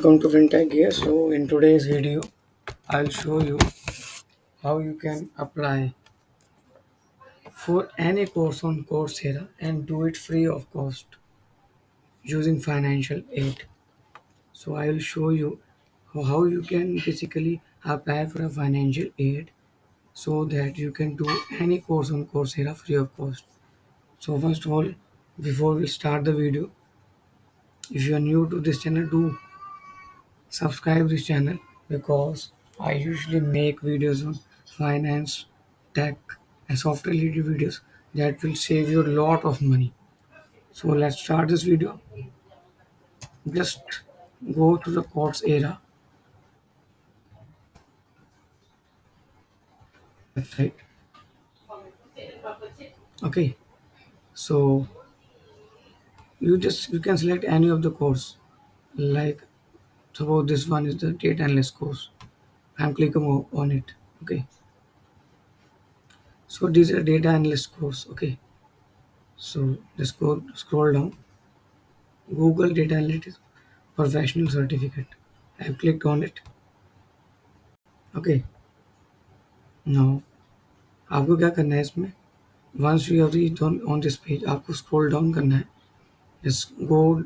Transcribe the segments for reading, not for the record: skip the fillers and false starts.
Welcome to FinTech here. So in today's video, I'll show you how you can apply for any course on Coursera and do it free of cost using financial aid. So I will show you how you can basically apply for a financial aid so that you can do any course on Coursera free of cost. So first of all, before we start the video, if you are new to this channel, do subscribe this channel because I usually make videos on finance, tech, and software related videos that will save you a lot of money. So let's start this video. Just go to the Course Era website. Okay, so you can select any of the course. Like suppose this one is the data analyst course. I'm clicking on it. Okay, so this is a data analyst course. Okay, so just go scroll down. Google Data Analytics Professional Certificate. I've clicked on it. Okay. Now आपको क्या करना है इसमें? Once you have reached on this page, आपको scroll down करना है. Just go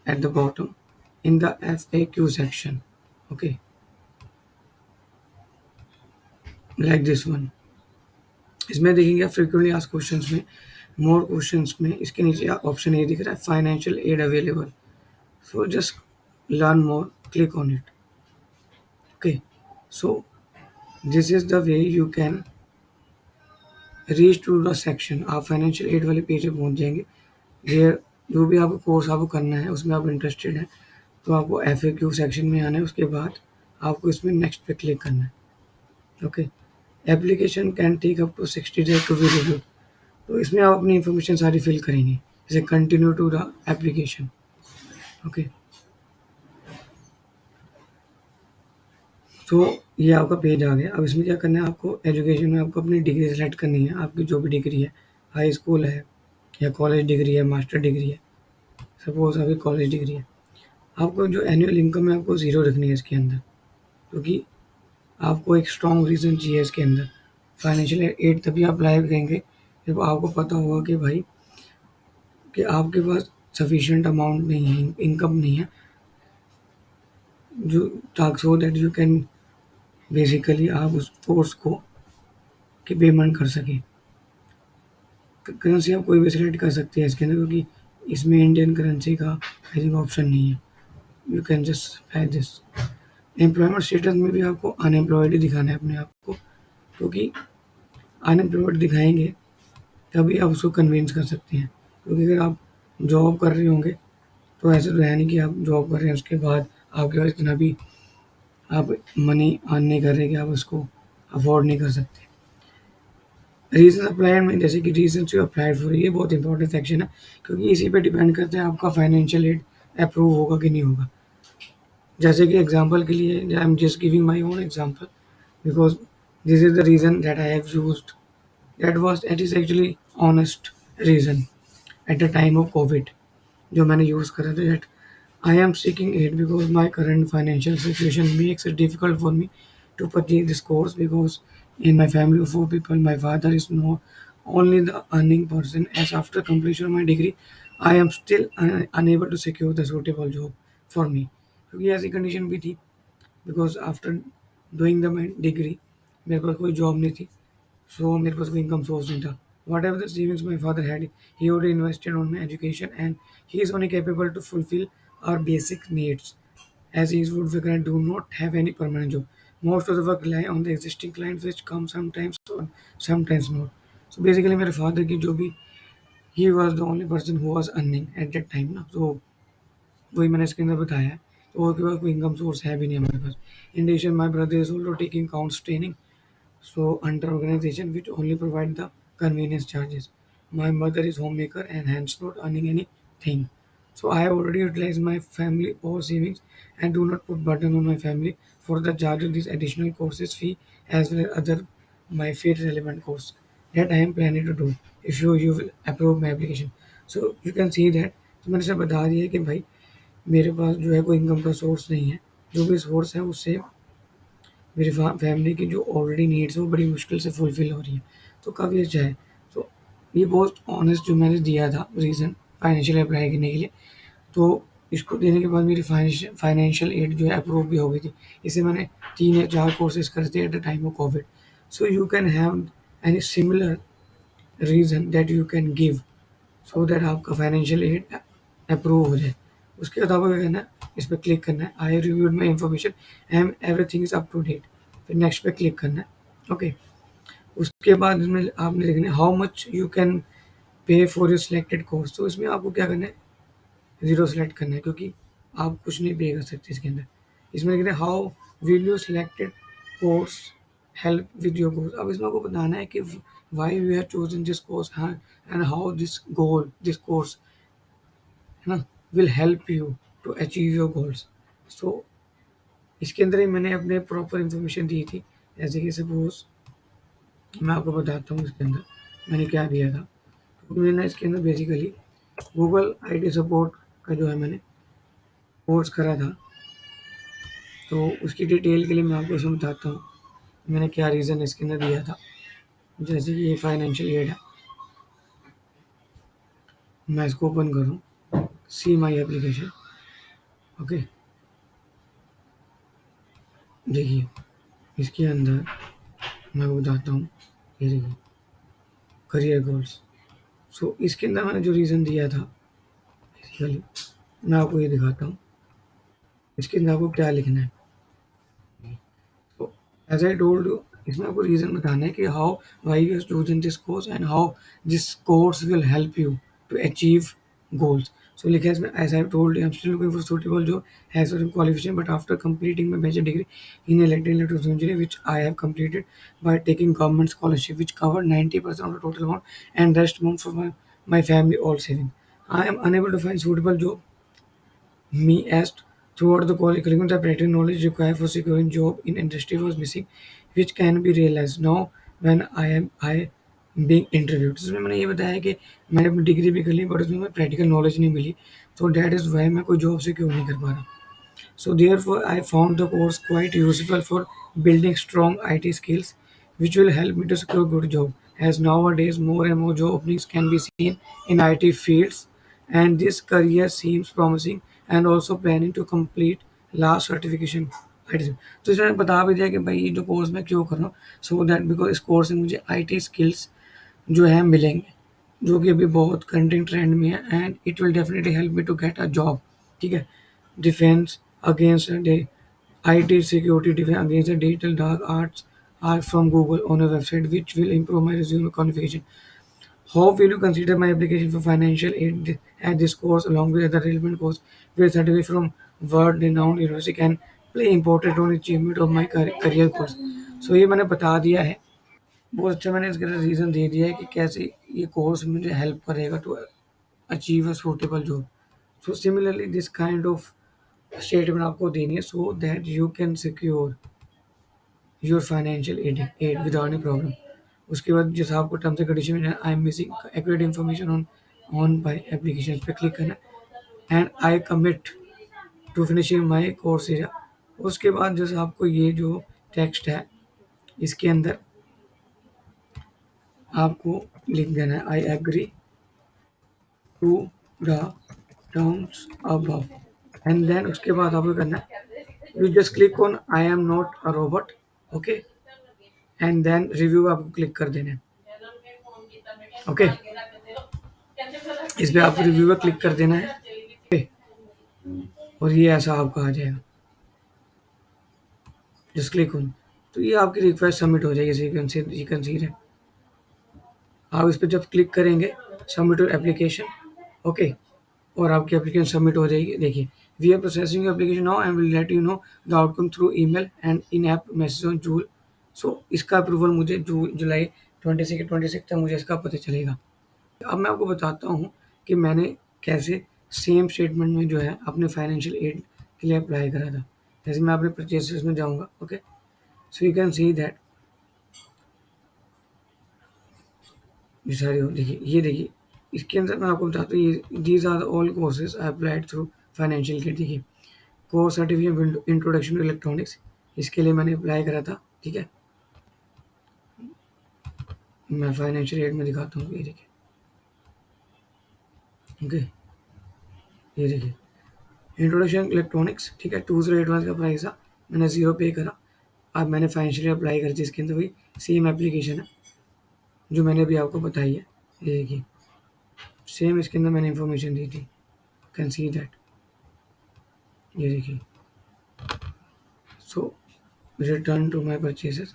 at the bottom in the FAQ section. Okay, like this one. इसमें देखेंगे frequently asked questions में more questions में इसके नीचे ऑप्शन ये दिख रहा है financial aid available. So just learn more. Click on it. Okay. So this is the way you can reach to the section. आप फाइनेंशियल एड वाले पेज पे पहुंच जाएंगे. देयर जो भी आपको कोर्स आपको करना है उसमें आप इंटरेस्टेड हैं तो आपको एफ ए क्यू सेक्शन में आना है. उसके बाद आपको इसमें नेक्स्ट पे क्लिक करना है. Okay. Application can take up to 60 days to be review. तो इसमें आप अपनी इंफॉर्मेशन सारी फिल करेंगे. जैसे continue to the application. Okay. तो ये आपका पेज आ गया. अब इसमें क्या करना है आपको एजुकेशन में आपको अपनी डिग्री सेलेक्ट करनी है. आपकी जो भी डिग्री है, हाई स्कूल है या कॉलेज डिग्री है, मास्टर डिग्री है. सपोज अभी कॉलेज डिग्री है. आपको जो एनुअल इनकम है आपको ज़ीरो रखनी है इसके अंदर, क्योंकि आपको एक स्ट्रॉन्ग रीज़न चाहिए इसके अंदर. फाइनेंशियल एड तभी आप अप्लाई करेंगे जब आपको पता होगा कि भाई कि आपके पास सफिशिएंट अमाउंट नहीं है, इनकम नहीं है, जो ताकि सो दैट यू कैन बेसिकली आप उस कोर्स को की पेमेंट कर सकें. करेंसी आप कोई भी सिलेक्ट कर सकते हैं इसके अंदर, क्योंकि इसमें इंडियन करेंसी का आई थिंक ऑप्शन नहीं है. You can just apply this. Employment status में भी आपको अनएम्प्लॉयड ही दिखाना है अपने आप को, क्योंकि अनएम्प्लॉयड दिखाएंगे तभी आप उसको कन्विंस कर सकते हैं. क्योंकि अगर आप जॉब कर रहे होंगे तो ऐसा तो है नहीं कि आप जॉब कर रहे हैं उसके बाद आपके पास इतना भी आप मनी अर्न नहीं कर रहे कि आप उसको अफोर्ड नहीं कर सकते. रीजन अप्लाइड में जैसे कि रीजन यू अप्लाइड फॉर, ये बहुत इंपॉर्टेंट सेक्शन है, क्योंकि इसी पे डिपेंड करता है आपका फाइनेंशियल एड अप्रूव होगा कि नहीं होगा. जैसे कि एग्जांपल के लिए I am just giving my own example because this is the reason that I have used. That is actually honest reason at the time of COVID जो मैंने यूज़ करा था. That I am seeking aid because my current financial situation makes it difficult for me to purchase this course because in my family of four people, my father is no only the earning person. As after completion of my degree, I am still unable to secure the suitable job for me. क्योंकि ऐसी condition भी थी because after doing the my degree मेरे पास कोई job नहीं थी. सो मेरे पास कोई इनकम सोर्स नहीं था. Whatever the savings my father had, he already invested on my education and he is only capable to fulfil our basic needs as his woodworker and do not have any permanent job. Most of the work rely on the existing clients which come sometimes on, sometimes not. So basically मेरे father की जो भी he was the only person who was earning at that time ना. तो वही मैंने इसके अंदर बताया है. तो और के पास कोई इनकम सोर्स है भी नहीं हमारे पास. In addition, my brother is also taking accounts training, so under organization which only provide the convenience charges. My mother is homemaker and hence not earning anything. So I have already utilized my family or savings and do not put burden on my family for the charge of this additional courses fee as well as other my field relevant course that I am planning to do if you will approve my application. So you can see that. तो मैंने सब बता दिया कि भाई मेरे पास जो है कोई इनकम का सोर्स नहीं है, जो भी सोर्स है उससे मेरी फैमिली की जो ऑलरेडी नीड्स है वो बड़ी मुश्किल से फुलफ़िल हो रही है। तो काफ़ी अच्छा है। तो ये बहुत ऑनेस्ट जो मैंने दिया था रीज़न फाइनेंशियल अप्लाई करने के लिए, तो इसको देने के बाद मेरी फाइनेंशियल एड जो है अप्रूव भी हो गई थी। इसे मैंने 3 या 4 कोर्सेज़ करे थे eight the time of Covid. So you can have any similar reason that you can give so that आपका फाइनेंशियल एड अप्रूव हो जाए। उसके बाद आपको क्या करना है, इस पे क्लिक करना है, I reviewed my information and everything is up to date. फिर नेक्स्ट पे क्लिक करना है। ओके, उसके बाद इसमें आपने देखना है how much you can pay for your selected course. तो इसमें आपको क्या करना है, ज़ीरो सेलेक्ट करना है, क्योंकि आप कुछ नहीं पे कर सकते इसके अंदर। इसमें लिखना है how will you selected course help with your goal. अब इसमें आपको बताना है कि why you have chosen this course, हाँ, एंड हाउ दिस कोर्स है ना will help you to achieve your goals. So इसके अंदर ही मैंने अपने प्रॉपर इन्फॉर्मेशन दी थी। जैसे कि सपोज मैं आपको बताता हूँ इसके अंदर मैंने क्या दिया था। तो मैंने इसके अंदर बेसिकली गूगल आईटी सपोर्ट का जो है मैंने कोर्स करा था। तो उसकी डिटेल के लिए मैं आपको इसमें बताता हूँ मैंने क्या रीज़न इसके अंदर दिया था। जैसे कि ये फाइनेंशियल एड है, मैं इसको ओपन करूँ, सी माई एप्लीकेशन। ओके, देखिए इसके अंदर मैं आपको बताता हूँ, ये देखिए करियर गोल्स। सो इसके अंदर मैंने जो रीज़न दिया था बेसिकली मैं आपको ये दिखाता हूँ। इसके अंदर आपको क्या लिखना है। तो एज आई टोल्ड यू, इसमें आपको रीज़न बताना है कि how why you chosen this course and how this course will help you to achieve goals. So लिखा है इसमें, as I have told you, I'm still looking for suitable job, has certain qualification, but after completing my bachelor degree in electrical engineering, which I have completed by taking government scholarship, which covered 90% of the total amount, and rest amount for my family all saving. I am unable to find suitable job me asked throughout the curriculum, the practical knowledge required for securing job in industry was missing, which can be realized now when I being interviewed. इसमें मैंने ये बताया कि मैंने अपनी degree भी कर ली but उसमें प्रैक्टिकल नॉलेज नहीं मिली, तो दैट इज़ वाई मैं कोई जॉब सिक्योर नहीं कर पा रहा। So therefore, I found the course quite useful for building strong IT skills, which will help me to secure a good job. As nowadays, more and more job openings can be seen in IT fields, and this career seems promising. And also planning to complete last certification IT। तो इसने बता भी दिया कि भाई ये जो course मैं क्यों कर रहा हूँ, सो दैट बिकॉज इस कोर्स से मुझे IT स्किल्स जो है मिलेंगे, जो कि अभी बहुत करंट ट्रेंड में है, and it will definitely help me to get a job. ठीक है, defense against the IT security defense against the digital dark arts are from Google on a website which will improve my resume qualification. How will you consider my application for financial aid at this course along with other relevant course where certificate from world renowned university can play important role in achievement of my career course? So ये मैंने बता दिया है। बहुत अच्छा मैंने इसका reason दे दिया है कि कैसे ये कोर्स मुझे हेल्प करेगा to achieve a suitable job. So similarly this kind of statement आपको देनी है so that you can secure your financial aid without any problem. उसके बाद जैसे आपको टर्म्स एंड कंडीशन में I am missing accurate information on my application पे click करना है and I commit to finishing my course area. उसके बाद जैसे आपको ये जो टेक्स्ट है इसके अंदर आपको लिख देना है I agree to the terms above, and then उसके बाद आपको करना है you just click on I am not a robot, okay, and then review आपको क्लिक कर देना है। ओके, इस पे आपको रिव्यू पे क्लिक कर देना है। ओके, और ये ऐसा आपका आ जाएगा, जस्ट क्लिक ऑन। तो ये आपकी रिक्वेस्ट सबमिट हो जाएगी, यू कैन सी दैट। आप इस पे जब क्लिक करेंगे सबमिट योर एप्लीकेशन, ओके, और आपकी एप्लीकेशन सबमिट हो जाएगी। देखिए we are processing your application now and will let you know the outcome through email and in app message on जूल। सो इसका अप्रूवल मुझे जुलाई 26 तक मुझे इसका पता चलेगा। अब मैं आपको बताता हूँ कि मैंने कैसे सेम स्टेटमेंट में जो है अपने फाइनेंशियल एड के लिए अप्लाई करा था। जैसे मैं अपने परचेसेस में जाऊँगा, okay, so you can see that ये देखिए इसके अंदर मैं आपको बताता हूँ, ये these are all courses I applied through financial kit देखिए, course certificate introduction to electronics, इसके लिए मैंने अप्लाई करा था। ठीक है, मैं फाइनेंशियल एड में दिखाता हूँ, ये देखिए। ओके, ये देखिए इंट्रोडक्शन इलेक्ट्रॉनिक्स। ठीक है, 208 का प्राइस था, मैंने 0 पे करा। अब मैंने फाइनेंशियली अप्लाई करी थी, इसके अंदर वही सेम एप्लीकेशन है जो मैंने अभी आपको बताई है। ये देखिए, सेम इसके अंदर मैंने इन्फॉर्मेशन दी थी, कैन सी दैट। ये देखिए, सो रिटर्न टू माई परचेजेस।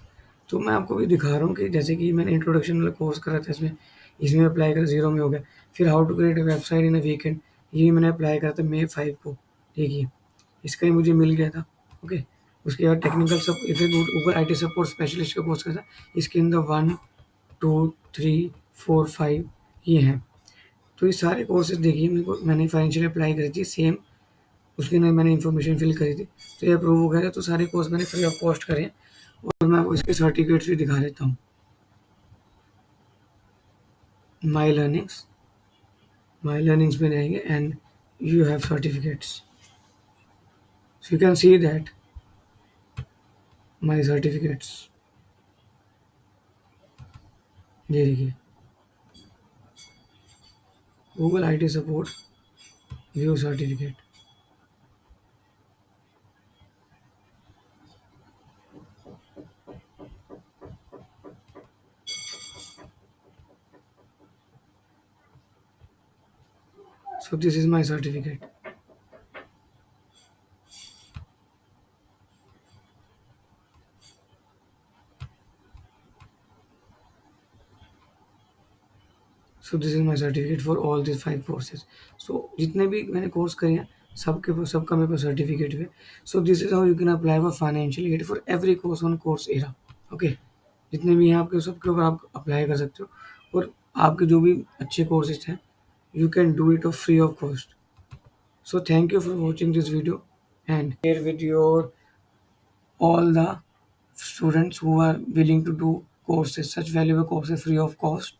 तो मैं आपको भी दिखा रहा हूँ कि जैसे कि मैंने इंट्रोडक्शन वाला कोर्स करा था, इसमें इसमें अप्लाई करा, 0 में हो गया। फिर how to create a website in a weekend, ये मैंने अप्लाई करा था May 5 को। देखिए, इसका ही मुझे मिल गया था। ओके, उसके बाद टेक्निकल सब इसे गूगल IT सपोर्ट स्पेशलिस्ट का कोर्स करा था। इसके अंदर 1 2 3 4 5 ये हैं। तो ये सारे कोर्सेज देखिए, मेरे को मैंने फाइनेंशियल अप्लाई करी थी सेम, उसके अंदर मैंने इन्फॉर्मेशन फिल करी थी, तो ये अप्रूव हो गया था। तो सारे कोर्स मैंने फ्री ऑफ कॉस्ट करे हैं, और मैं आपको इसके सर्टिफिकेट्स भी दिखा देता हूँ। माई लर्निंग्स, माई लर्निंग्स में जाएंगे and you have certificates, so you can see that my certificates. ये देखिए, Google IT support, view certificate. So this is my certificate. So this is my certificate for all this 5 courses. So जितने भी मैंने course करे हैं, सबके सबका मेरे पास सर्टिफिकेट है। सो this is how you can apply for financial aid for every course on course era. Okay, जितने भी हैं आपके, सबके ऊपर आप अप्लाई कर सकते हो, और आपके जो भी अच्छे कोर्सेज हैं, you can do it of free of cost. So thank you for watching this video, and share with your all the students who are willing to do courses, such valuable courses free of cost,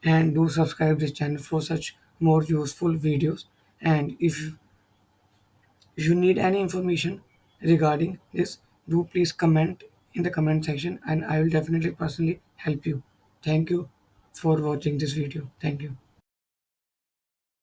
and do subscribe this channel for such more useful videos. And if you need any information regarding this, do please comment in the comment section, and I will definitely personally help you. Thank you for watching this video. Thank you.